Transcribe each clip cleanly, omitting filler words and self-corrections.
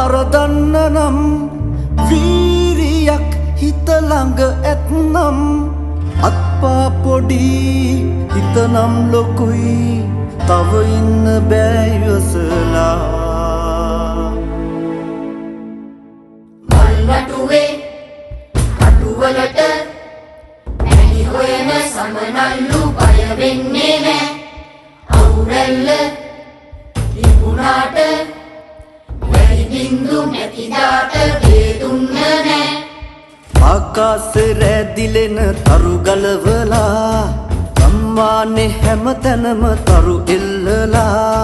වරදන්න නම් වීරියක් හිත ළඟ ඇත්නම් අත්පා පොඩි හිතනම් ලොකුයි තව ඉන්න බෑ ඉවසලා මල්වටුවේ අටුවලට ඇයි හොයන සමනල්ලු බය වෙන්නේ නෑ අවුරැල්ල තිබුණාට වැහි බින්දු නැතිදාට ගේදුන්න නෑ ආකාසේ රැදිලෙන තරු ගලවලා ගම්මානේ හැම තැනම තරු එල්ලලා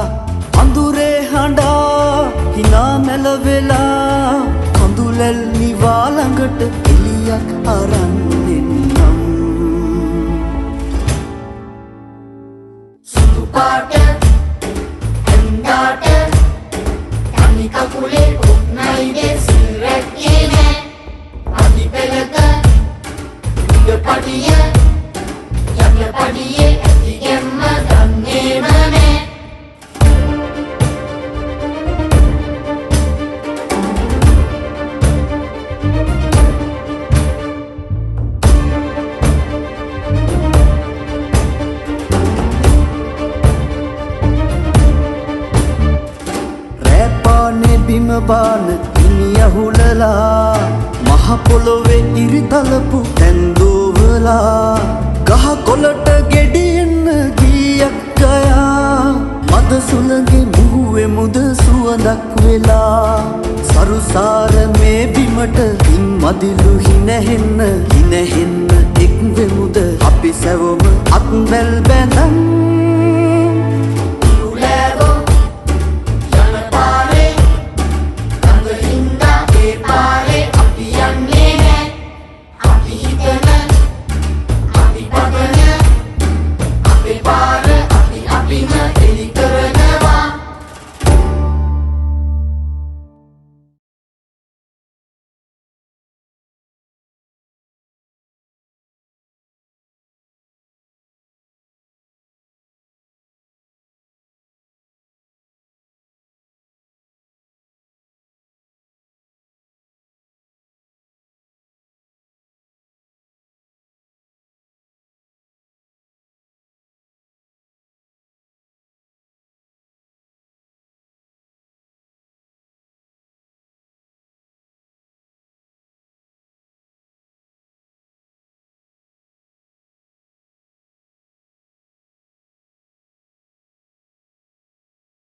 අඳුරේ හඬා හිනා මැලවෙලා කඳුලැල් නිවා ළඟට එළියක් අරන් එන්නම් සුදු පාට ඇඳාට තනි කකුලේ කොක්නයිගේ සිල් රැක්කේ නෑ අදි පෙළක උඩ පඩිය යට පඩියේ ඇති ගැම්ම දන්නේම නෑ බිම බාන ඉනි අහුලලා මහ පොළොවේ ඉරිතලපු තැන්දෝවලා ගහ කොළට ගෙඩියෙන්න ගියක් ගයා මද සුළඟේ මුහුවේ මුද සුවඳක් වෙලා සරුසාර මේ බිමට ඉන් මදිලු හිනහෙන්න එක් වෙමුද අපි සැවොම අත් බැල් බැඳන්